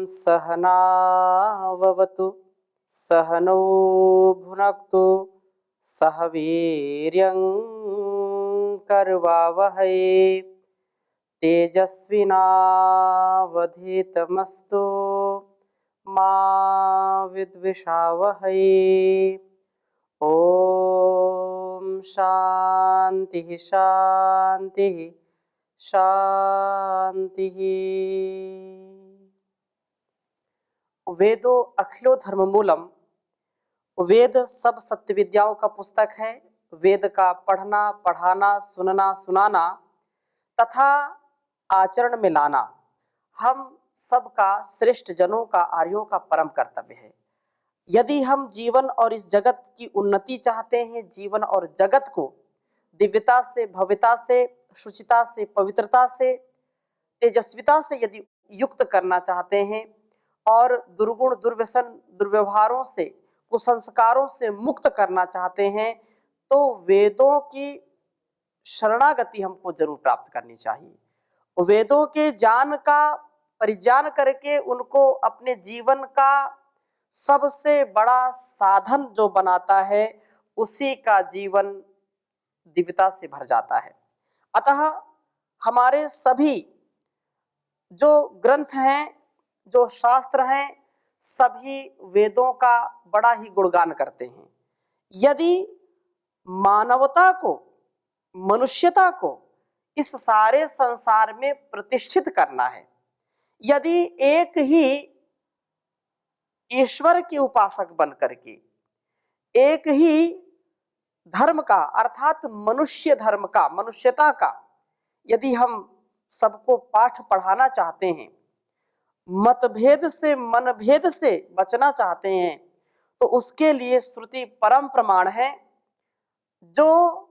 सहनाववतु सहनौ भुनक्तु सह वीर्यं करवावहै तेजस्विनावधीतमस्तु मा विद्विषावहै। ओम शांति शांति शांति। वेदो अखिलो धर्म मूलम। वेद सब सत्य विद्याओं का पुस्तक है। वेद का पढ़ना, पढ़ाना, सुनना, सुनाना तथा आचरण में लाना हम सबका, श्रेष्ठ जनों का, आर्यों का परम कर्तव्य है। यदि हम जीवन और इस जगत की उन्नति चाहते हैं, जीवन और जगत को दिव्यता से, भव्यता से, शुचिता से, पवित्रता से, तेजस्विता से यदि युक्त करना चाहते हैं और दुर्गुण, दुर्व्यसन, दुर्व्यवहारों से, कुसंस्कारों से मुक्त करना चाहते हैं तो वेदों की शरणागति हमको जरूर प्राप्त करनी चाहिए। वेदों के ज्ञान का परिज्ञान करके उनको अपने जीवन का सबसे बड़ा साधन जो बनाता है, उसी का जीवन दिव्यता से भर जाता है। अतः हमारे सभी जो ग्रंथ हैं, जो शास्त्र हैं, सभी वेदों का बड़ा ही गुणगान करते हैं। यदि मानवता को, मनुष्यता को इस सारे संसार में प्रतिष्ठित करना है, यदि एक ही ईश्वर के उपासक बन करके एक ही धर्म का अर्थात मनुष्य धर्म का, मनुष्यता का यदि हम सबको पाठ पढ़ाना चाहते हैं, मतभेद से, मनभेद से बचना चाहते हैं, तो उसके लिए श्रुति परम प्रमाण है, जो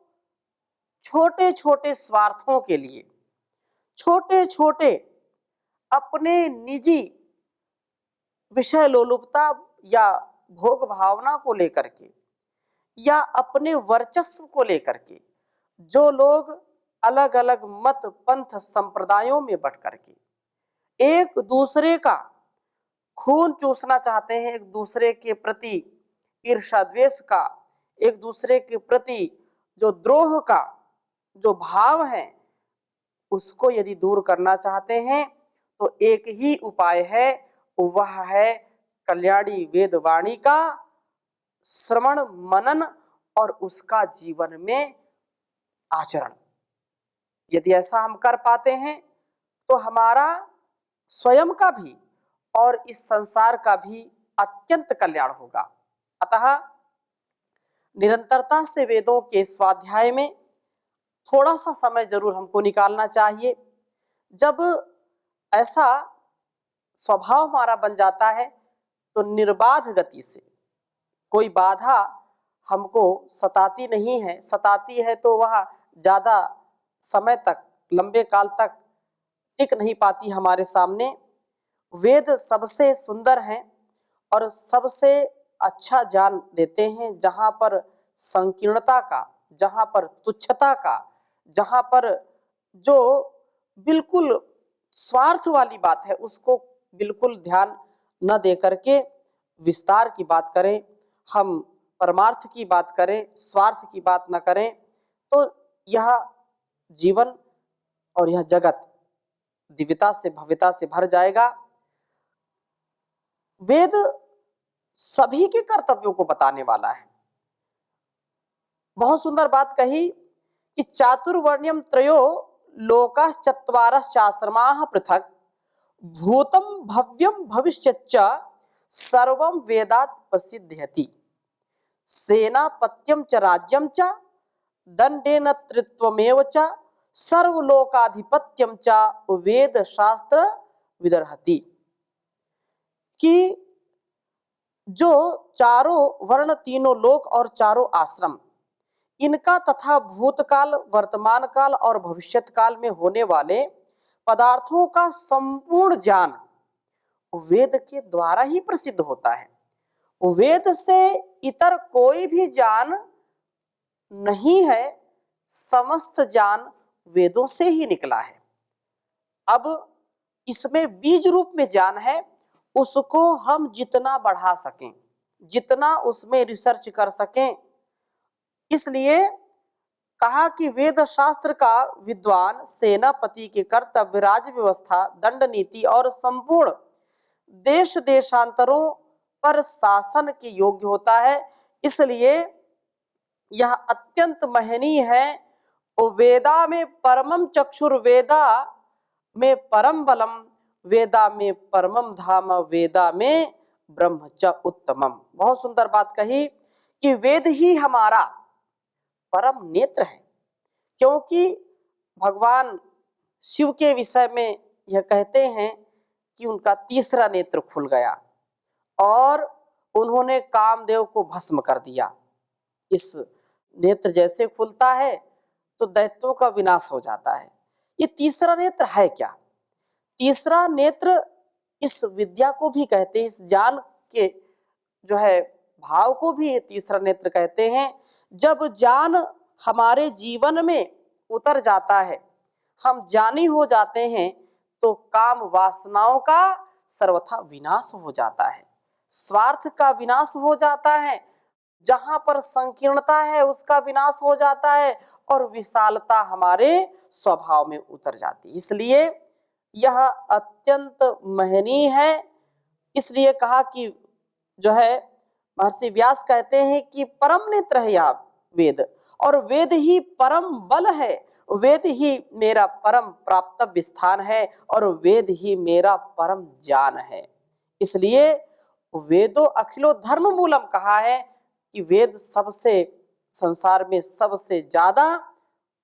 छोटे छोटे स्वार्थों के लिए, छोटे छोटे अपने निजी विषय लोलुपता या भोग भावना को लेकर के या अपने वर्चस्व को लेकर के जो लोग अलग अलग मत, पंथ, संप्रदायों में बट करके एक दूसरे का खून चूसना चाहते हैं, एक दूसरे के प्रति ईर्ष्या द्वेष का, एक दूसरे के प्रति जो द्रोह का जो भाव है, उसको यदि दूर करना चाहते हैं तो एक ही उपाय है, वह है कल्याणी वेद वाणी का श्रवण, मनन और उसका जीवन में आचरण। यदि ऐसा हम कर पाते हैं तो हमारा स्वयं का भी और इस संसार का भी अत्यंत कल्याण होगा। अतः निरंतरता से वेदों के स्वाध्याय में थोड़ा सा समय जरूर हमको निकालना चाहिए। जब ऐसा स्वभाव हमारा बन जाता है तो निर्बाध गति से, कोई बाधा हमको सताती नहीं है, सताती है तो वह ज्यादा समय तक, लंबे काल तक टिक नहीं पाती हमारे सामने। वेद सबसे सुंदर हैं और सबसे अच्छा ज्ञान देते हैं, जहाँ पर संकीर्णता का, जहाँ पर तुच्छता का, जहाँ पर जो बिल्कुल स्वार्थ वाली बात है उसको बिल्कुल ध्यान न दे करके विस्तार की बात करें, हम परमार्थ की बात करें, स्वार्थ की बात न करें, तो यह जीवन और यह जगत दिव्यता से, भव्यता से भर जाएगा। वेद सभी के कर्तव्यों को बताने वाला है। बहुत सुंदर बात कही कि चातुर्वर्ण्यम त्रयो लोकाश्चत्वारश्चाश्रमाः पृथक् भूतम भव्यम भविष्यच्च सर्वं वेदात् प्रसिद्ध्यति सेनापत्यम च राज्यम च दंडेन त्रित्वमेव च सर्वलोकाधिपत्यम च वेद शास्त्र विदर्हति। कि जो चारों वर्ण, तीनों लोक और चारों आश्रम, इनका तथा भूतकाल, वर्तमान काल और भविष्यत काल में होने वाले पदार्थों का संपूर्ण ज्ञान वेद के द्वारा ही प्रसिद्ध होता है। वेद से इतर कोई भी ज्ञान नहीं है, समस्त ज्ञान वेदों से ही निकला है। अब इसमें बीज रूप में ज्ञान है उसको हम जितना बढ़ा सकें, जितना उसमें रिसर्च कर सकें। इसलिए कहा कि वेद शास्त्र का विद्वान सेनापति के कर्तव्य, राज्य व्यवस्था, दंड नीति और संपूर्ण देश देशांतरों पर शासन के योग्य होता है। इसलिए यह अत्यंत महनीय है। वेदा में परमम चक्षुर्वेदा में परम बलम, वेदा में परमम धाम, वेदा में ब्रह्म च उत्तमम। बहुत सुंदर बात कही कि वेद ही हमारा परम नेत्र है, क्योंकि भगवान शिव के विषय में यह कहते हैं कि उनका तीसरा नेत्र खुल गया और उन्होंने कामदेव को भस्म कर दिया। इस नेत्र जैसे खुलता है तो दैत्यों का विनाश हो जाता है। ये तीसरा नेत्र है क्या? तीसरा नेत्र इस विद्या को भी कहते हैं, इस ज्ञान के जो है भाव को भी तीसरा नेत्र कहते हैं। जब ज्ञान हमारे जीवन में उतर जाता है, हम ज्ञानी हो जाते हैं, तो काम वासनाओं का सर्वथा विनाश हो जाता है, स्वार्थ का विनाश हो जाता है, जहां पर संकीर्णता है उसका विनाश हो जाता है और विशालता हमारे स्वभाव में उतर जाती है। इसलिए यह अत्यंत महनीय है। इसलिए कहा कि जो है महर्षि व्यास कहते हैं कि परम नेत्र है यह वेद, और वेद ही परम बल है, वेद ही मेरा परम प्राप्तव्य स्थान है और वेद ही मेरा परम ज्ञान है। इसलिए वेदो अखिलो धर्म मूलम कहा है कि वेद सबसे, संसार में सबसे ज्यादा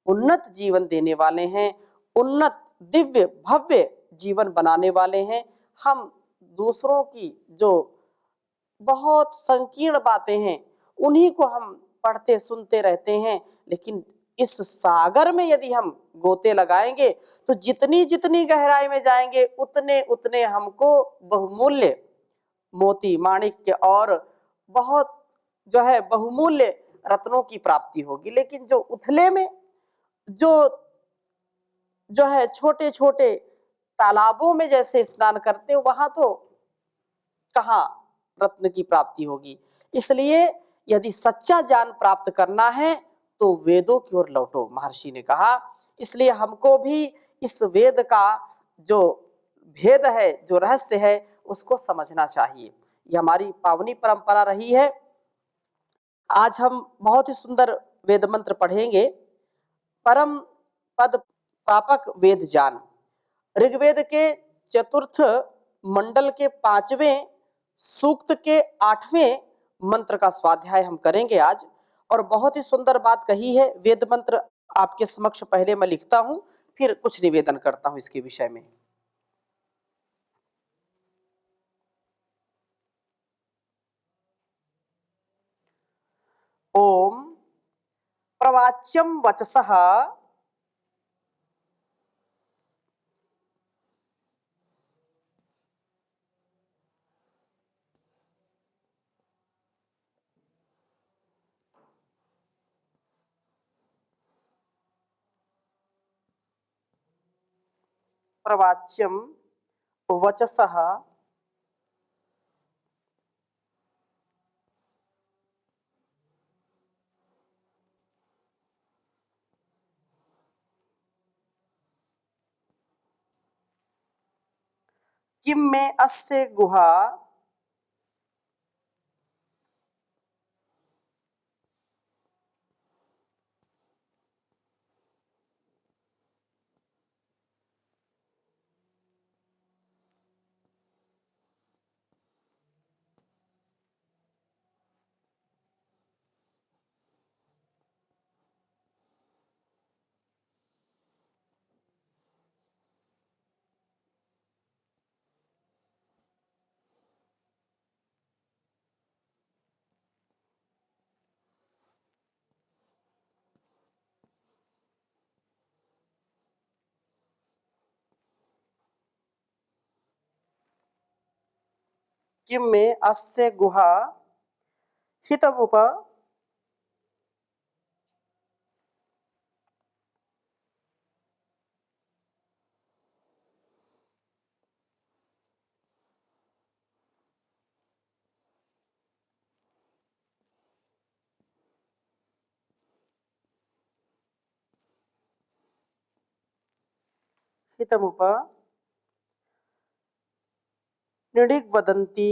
उन्नत जीवन देने वाले हैं, उन्नत दिव्य भव्य जीवन बनाने वाले हैं। हम दूसरों की जो बहुत संकीर्ण बातें हैं उन्हीं को हम पढ़ते सुनते रहते हैं, लेकिन इस सागर में यदि हम गोते लगाएंगे तो जितनी जितनी गहराई में जाएंगे उतने उतने हमको बहुमूल्य मोती माणिक्य और बहुत जो है बहुमूल्य रत्नों की प्राप्ति होगी। लेकिन जो उथले में जो जो है छोटे छोटे तालाबों में जैसे स्नान करते हैं, वहां तो कहाँ रत्न की प्राप्ति होगी। इसलिए यदि सच्चा ज्ञान प्राप्त करना है तो वेदों की ओर लौटो, महर्षि ने कहा। इसलिए हमको भी इस वेद का जो भेद है, जो रहस्य है, उसको समझना चाहिए। ये हमारी पावनी परंपरा रही है। आज हम बहुत ही सुंदर वेद मंत्र पढ़ेंगे। परम पद प्रापक वेद ज्ञान, ऋग्वेद के चतुर्थ मंडल के 5वें सूक्त के 8वें मंत्र का स्वाध्याय हम करेंगे आज। और बहुत ही सुंदर बात कही है। वेद मंत्र आपके समक्ष पहले मैं लिखता हूं, फिर कुछ निवेदन करता हूं इसके विषय में। ओम प्रवाच्यम वचसः प्रवाच्यम वचसः किम में अस्य गुहा किम में अस्य गुहा हितमुप हितमुप निडिग्वदन्ति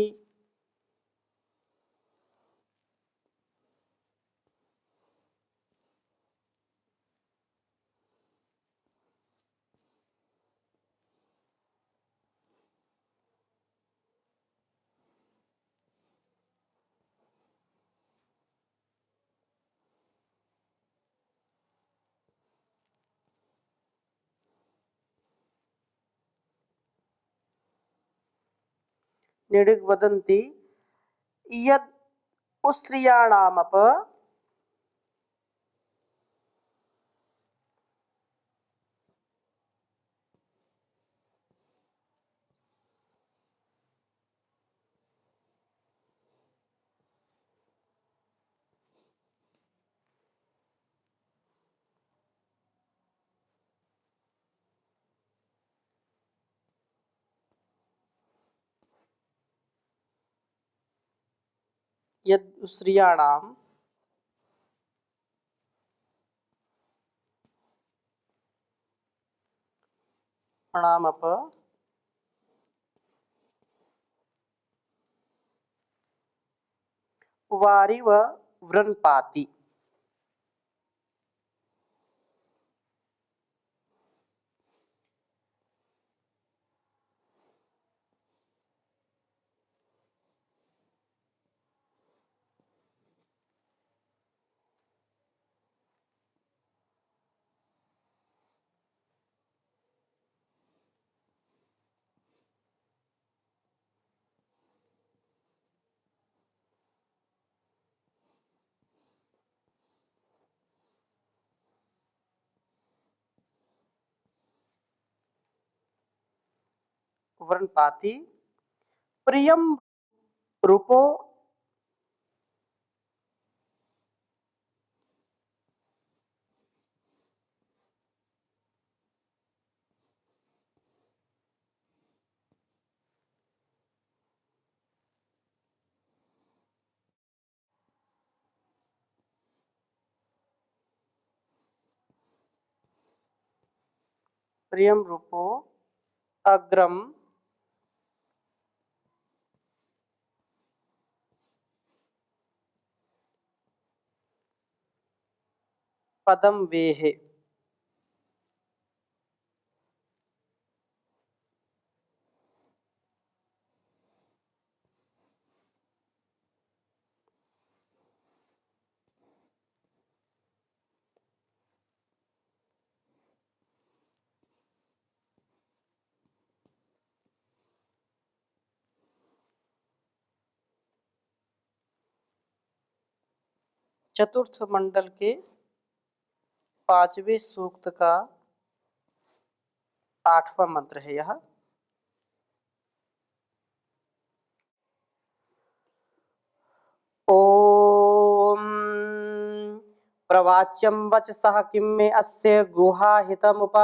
निडिग्वदन्ति यद् स्त्रियाणामप यद् स्त्रियाणाम् अणामप वारिव व्रन्पाति व्रन्पाति प्रियं रूपो प्रियं रूपो अग्रम पदम वेहे चतुर्थ मंडल के 5वें सूक्त का 8वां मंत्र है यह। ओम प्रवाच्यं वचसः किं मे अस्य गुहाहितमुप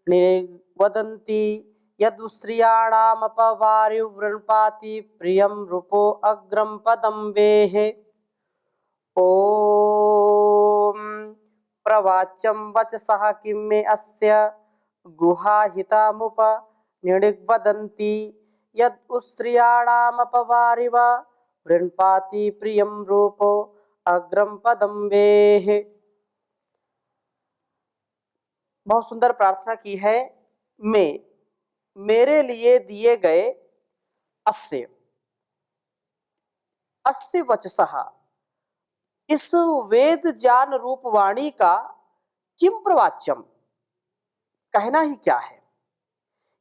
निवदन्ति यद् स्त्रियाणामपवारिवृण्पाति प्रियं रूपो अग्रम पदं वेहे। ओम प्रवाच्यं वचसः किं मे अस्य गुहाहितमुप निवदन्ति यद् स्त्रियाणामपवारिव वृण्पाति प्रियं रूपो अग्रम पदम वेहे। बहुत सुंदर प्रार्थना की है। मैं मेरे लिए दिए गए अस्य अस्य वचसः इस वेद ज्ञान रूप वाणी का किम प्रवाच्यम कहना ही क्या है।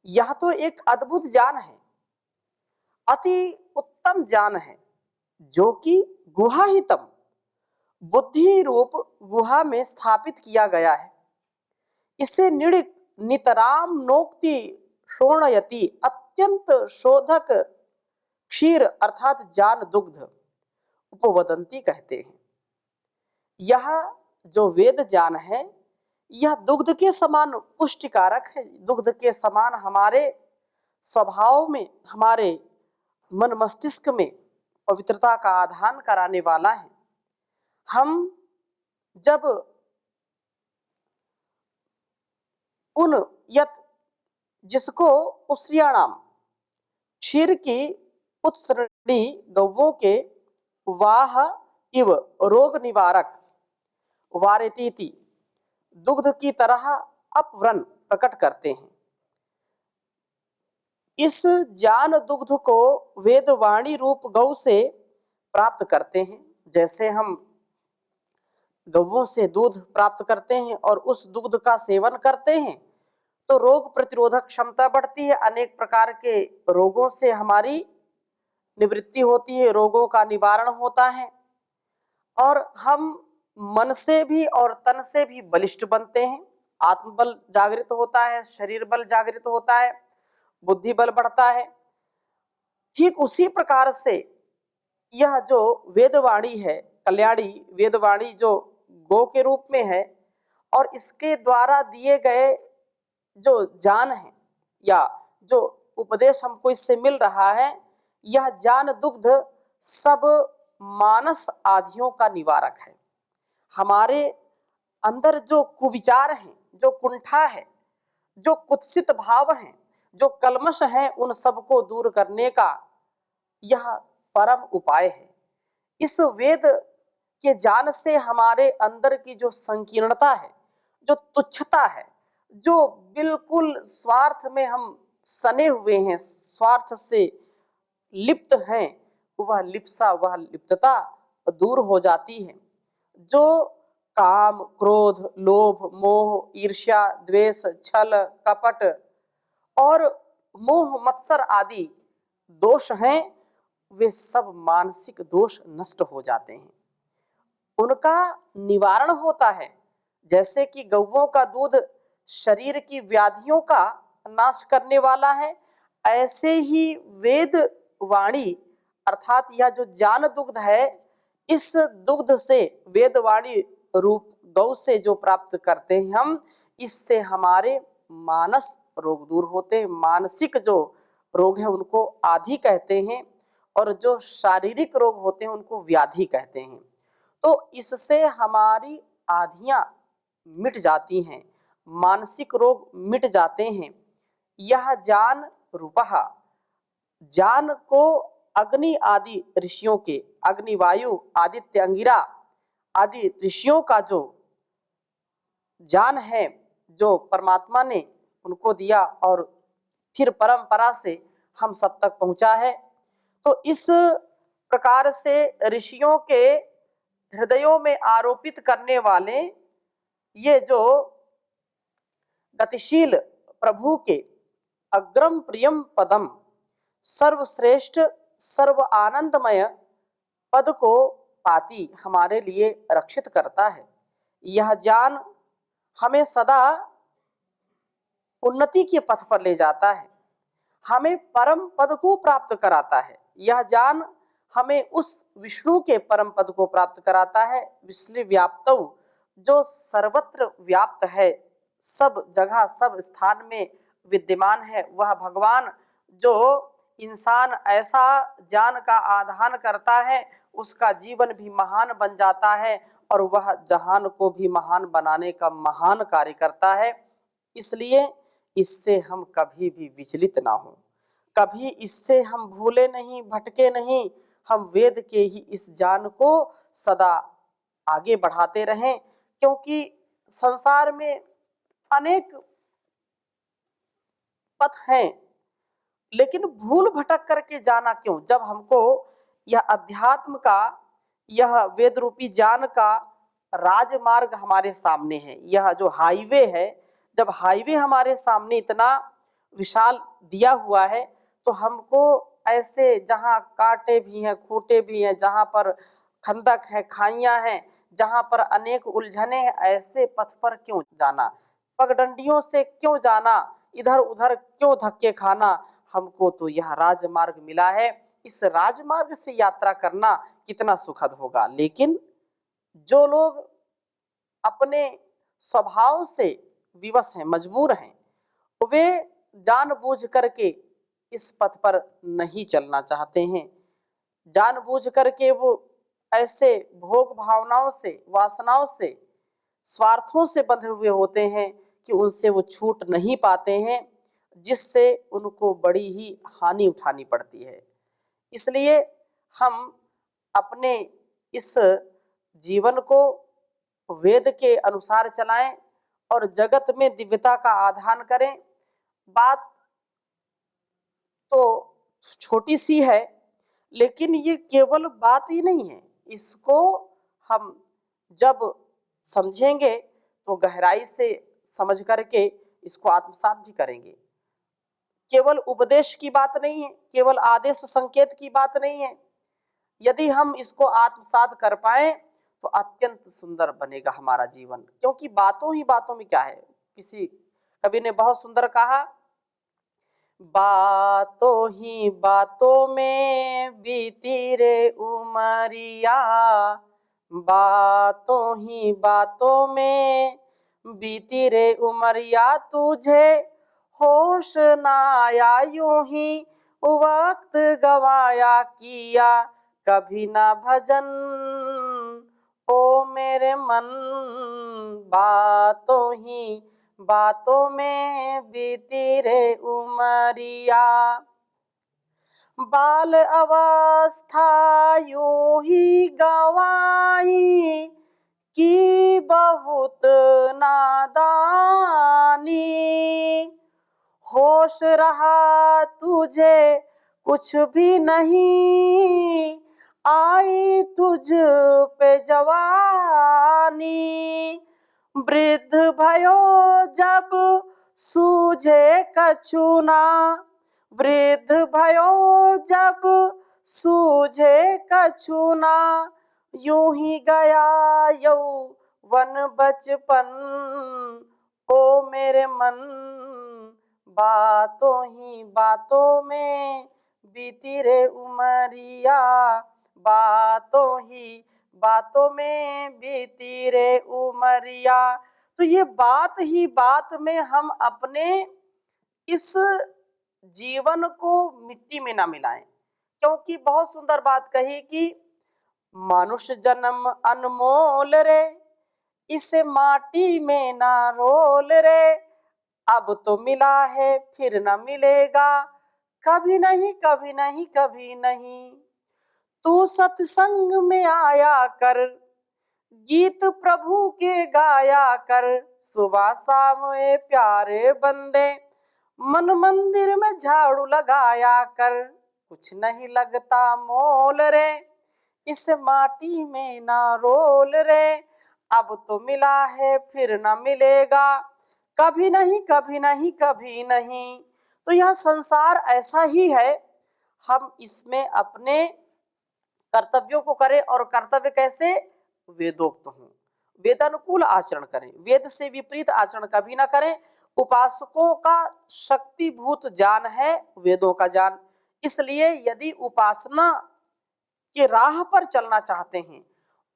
यह तो एक अद्भुत ज्ञान है, अति उत्तम ज्ञान है, जो कि गुहाहितम बुद्धि रूप गुहा में स्थापित किया गया है। इसे निड़िक नितराम नोक्ति शोणयति अत्यंत शोधक क्षीर अर्थात जान दुग्ध उपवदंती कहते हैं। यह जो वेद ज्ञान है यह दुग्ध के समान पुष्टिकारक है, दुग्ध के समान हमारे स्वभाव में, हमारे मन मस्तिष्क में पवित्रता का आधान कराने वाला है। हम जब उन यत जिसको उस्रियाणाम क्षीर की उत्सरणी गौवों के वाह इव रोग निवारक वारेतीति दुग्ध की तरह अपव्रण प्रकट करते हैं। इस ज्ञान दुग्ध को वेदवाणी रूप गौ से प्राप्त करते हैं। जैसे हम गौवों से दूध प्राप्त करते हैं और उस दुग्ध का सेवन करते हैं तो रोग प्रतिरोधक क्षमता बढ़ती है, अनेक प्रकार के रोगों से हमारी निवृत्ति होती है, रोगों का निवारण होता है और हम मन से भी और तन से भी बलिष्ठ बनते हैं। आत्मबल जागृत होता है, शरीर बल जागृत होता है, बुद्धि बल बढ़ता है। ठीक उसी प्रकार से यह जो वेदवाणी है, कल्याणी वेदवाणी जो गौ के रूप में है और इसके द्वारा दिए गए जो ज्ञान है या जो उपदेश हमको इससे मिल रहा है, यह ज्ञान दुग्ध सब मानस आदियों का निवारक है। हमारे अंदर जो कुविचार हैं, जो कुंठा है, जो कुत्सित भाव हैं, जो कलमश हैं, उन सबको दूर करने का यह परम उपाय है। इस वेद के ज्ञान से हमारे अंदर की जो संकीर्णता है, जो तुच्छता है, जो बिल्कुल स्वार्थ में हम सने हुए हैं, स्वार्थ से लिप्त हैं, वह लिप्सा, वह लिप्तता दूर हो जाती है। जो काम, क्रोध, लोभ, मोह, ईर्ष्या, द्वेष, छल, कपट और मोह मत्सर आदि दोष हैं, वे सब मानसिक दोष नष्ट हो जाते हैं, उनका निवारण होता है। जैसे कि गौओं का दूध शरीर की व्याधियों का नाश करने वाला है, ऐसे ही वेद वाणी अर्थात यह जो ज्ञान दुग्ध है, इस दुग्ध से वेदवाणी रूप गौ से जो प्राप्त करते हैं हम, इससे हमारे मानस रोग दूर होते हैं। मानसिक जो रोग है उनको आधि कहते हैं और जो शारीरिक रोग होते हैं उनको व्याधि कहते हैं। तो इससे हमारी आधियां मिट जाती हैं, मानसिक रोग मिट जाते हैं। यह ज्ञान रूपः, ज्ञान को अग्नि आदि ऋषियों के, अग्नि, वायु, आदित्य, अंगिरा आदि ऋषियों का जो ज्ञान है, जो परमात्मा ने उनको दिया और फिर परंपरा से हम सब तक पहुंचा है। तो इस प्रकार से ऋषियों के हृदयों में आरोपित करने वाले ये जो गतिशील प्रभु के अग्रम प्रियम पदम, सर्वश्रेष्ठ सर्व आनंदमय पद को पाती हमारे लिए रक्षित करता है। यह ज्ञान हमें सदा उन्नति के पथ पर ले जाता है, हमें परम पद को प्राप्त कराता है। यह ज्ञान हमें उस विष्णु के परम पद को प्राप्त कराता है, विश्व व्याप्तौ, जो सर्वत्र व्याप्त है, सब जगह सब स्थान में विद्यमान है। वह भगवान जो इंसान ऐसा ज्ञान का आधान करता है, उसका जीवन भी महान बन जाता है और वह जहान को भी महान बनाने का महान कार्य करता है। इसलिए इससे हम कभी भी विचलित ना हो, कभी इससे हम भूले नहीं, भटके नहीं। हम वेद के ही इस ज्ञान को सदा आगे बढ़ाते रहें, क्योंकि संसार में अनेक पथ हैं, लेकिन भूल भटक करके जाना क्यों, जब हमको यह अध्यात्म का, यह वेद रूपी ज्ञान का राजमार्ग हमारे सामने है। यह जो हाईवे है, जब हाईवे हमारे सामने इतना विशाल दिया हुआ है, तो हमको ऐसे जहाँ कांटे भी हैं, खूंटे भी हैं, जहाँ पर खंदक है, खाइयां हैं, जहाँ पर अनेक उलझने हैं, ऐसे पथ पर क्यों जाना, पगडंडियों से क्यों जाना, इधर उधर क्यों धक्के खाना। हमको तो यह राजमार्ग मिला है, इस राजमार्ग से यात्रा करना कितना सुखद होगा। लेकिन जो लोग अपने स्वभाव से विवश हैं, मजबूर हैं, वे जानबूझ करके इस पथ पर नहीं चलना चाहते हैं। जानबूझ करके वो ऐसे भोग भावनाओं से, वासनाओं से, स्वार्थों से बंधे हुए होते हैं कि उनसे वो छूट नहीं पाते हैं। जिससे उनको बड़ी ही हानि उठानी पड़ती है। इसलिए हम अपने इस जीवन को वेद के अनुसार चलाएं और जगत में दिव्यता का आधान करें। बात तो छोटी सी है, लेकिन ये केवल बात ही नहीं है, इसको हम जब समझेंगे तो गहराई से समझ करके इसको आत्मसात भी करेंगे। केवल उपदेश की बात नहीं है, केवल आदेश संकेत की बात नहीं है। यदि हम इसको आत्मसात कर पाए तो अत्यंत सुंदर बनेगा हमारा जीवन। क्योंकि बातों ही बातों में क्या है, किसी कवि ने बहुत सुंदर कहा, बातों ही बातों में बीती रे उमरिया, बातों ही बातों में बीती रे उमरिया, तुझे होश ना आया यूं ही वक्त गवाया, किया कभी ना भजन ओ मेरे मन, बातों ही बातों में बीती रे उमरिया, बाल अवस्था यूं ही गवाई की बहुत नादानी, होश रहा तुझे कुछ भी नहीं, आई तुझ पे जवानी, वृद्ध भयो जब सूझे कछु ना, वृद्ध भयो जब सूझे कछु ना, यूं ही गया यौवन बचपन ओ मेरे मन, बातों ही बातों में बीती रे उमरिया, बातों ही बातों में बीती रे उमरिया। तो ये बात ही बात में हम अपने इस जीवन को मिट्टी में ना मिलाएं। क्योंकि बहुत सुंदर बात कही कि मनुष्य जन्म अनमोल रे, इसे माटी में ना रोल रे, अब तो मिला है फिर न मिलेगा, कभी नहीं कभी नहीं कभी नहीं, तू सत्संग में आया कर, गीत प्रभु के गाया कर, सुबह शाम ए प्यारे बंदे मन मंदिर में झाड़ू लगाया कर, कुछ नहीं लगता मोल रे, इस माटी में ना रोल रे, अब तो मिला है फिर न मिलेगा, कभी नहीं कभी नहीं कभी नहीं। तो यह संसार ऐसा ही है, हम इसमें अपने कर्तव्यों को करें, और कर्तव्य कैसे, वेदोक्त हों, वेदानुकूल आचरण करें, वेद से विपरीत आचरण कभी ना करें। उपासकों का शक्तिभूत ज्ञान है वेदों का ज्ञान, इसलिए यदि उपासना के राह पर चलना चाहते हैं,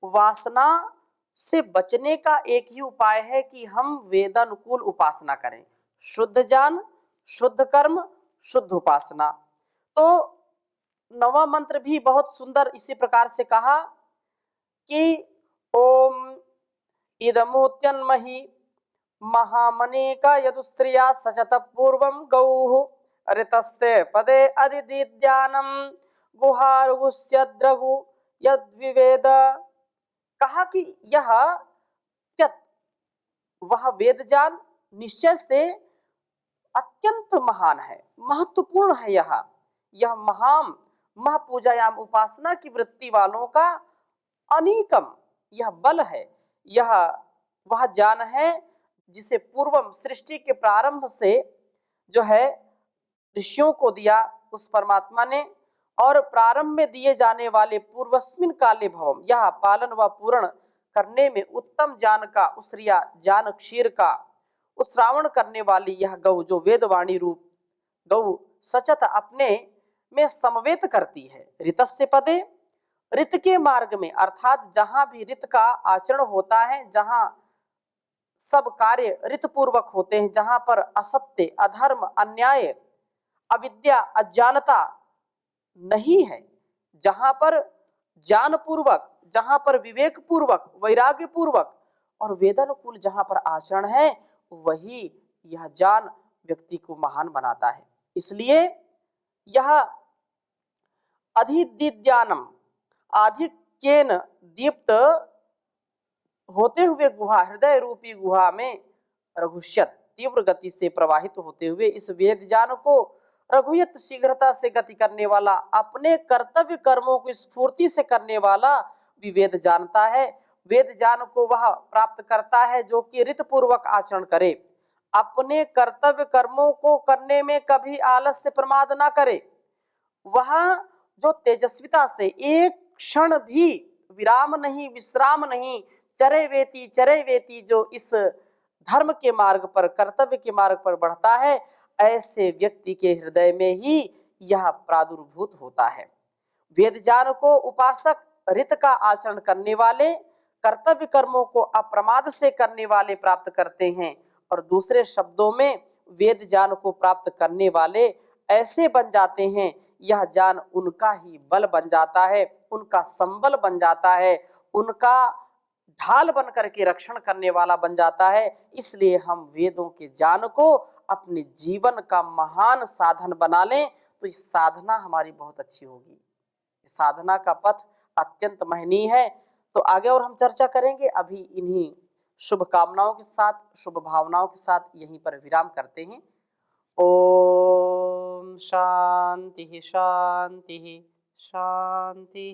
वासना से बचने का एक ही उपाय है कि हम वेदानुकूल उपासना करें, शुद्ध ज्ञान, शुद्ध कर्म, शुद्ध उपासना। तो नवा मंत्र भी बहुत सुंदर इसी प्रकार से कहा कि ओम इदमुत्यन्महि महामनेका यदुस्त्रिया सचत पूर्वम गौः ऋतस्य पदे अधिदीद्यानम गुहारुगुस्यद्रगु यद्विवेद। कहा कि यह वह वेद ज्ञान निश्चय से अत्यंत महान है, महत्वपूर्ण है। यह महान महापूजायाम उपासना की वृत्ति वालों का अनीकम यह बल है, यह वह ज्ञान है जिसे पूर्वम सृष्टि के प्रारंभ से जो है ऋषियों को दिया उस परमात्मा ने, और प्रारंभ में दिए जाने वाले पूर्वस्मिन काले भवम, यह पालन व पूर्ण करने में उत्तम ज्ञान का उसरिया ज्ञान क्षीर का उत्श्रावण करने वाली यह गौ, जो वेदवाणी रूप गौ सचत अपने में समवेत करती है। ऋतस्य पदे, ऋत के मार्ग में, अर्थात जहां भी ऋत का आचरण होता है, जहां सब कार्य ऋत पूर्वक होते हैं, जहां पर असत्य, अधर्म, अन्याय, अविद्या, अज्ञानता नहीं है, जहां पर ज्ञान पूर्वक, जहां पर विवेक पूर्वक, वैराग्य पूर्वक और वेदानुकूल जहां पर आचरण है, वही यह ज्ञान व्यक्ति को महान बनाता है। इसलिए यह अधिदीप्यानम, आधिक्येन दीप्त होते हुए गुहा, हृदय रूपी गुहा में रघुष्यत, तीव्र गति से प्रवाहित होते हुए इस वेद ज्ञान को रघुयत, शीघ्रता से गति करने वाला, अपने कर्तव्य कर्मों को स्फूर्ति से करने वाला भी वेद जानता है। वेद ज्ञान को वह प्राप्त करता है जो कि ऋतपूर्वक आचरण करे, अपने कर्तव्य कर्मों को करने में कभी आलस्य प्रमाद ना करे। वह जो तेजस्विता से एक क्षण भी विराम नहीं, विश्राम नहीं, चरे वेती जो इस धर्म के मार्ग पर, कर्तव्य के मार्ग पर बढ़ता है, ऐसे व्यक्ति के हृदय में ही यह प्रादुर्भूत होता है। वेद ज्ञान को उपासक ऋत का आचरण करने वाले, कर्तव्य कर्मों को अप्रमाद से करने वाले प्राप्त करते हैं, और दूसरे शब्दों में वेद ज्ञान को प्राप्त करने वाले ऐसे बन जाते हैं, यह ज्ञान उनका ही बल बन जाता है, उनका संबल बन जाता है, उनका ढाल बन करके रक्षण करने वाला बन जाता है। इसलिए हम वेदों के ज्ञान को अपने जीवन का महान साधन बना लें तो इस साधना हमारी बहुत अच्छी होगी। साधना का पथ अत्यंत महनीय है। तो आगे और हम चर्चा करेंगे। अभी इन्हीं शुभ कामनाओं के साथ, शुभ भावनाओं के साथ यहीं पर विराम करते हैं। ओम शांति शांति शांति।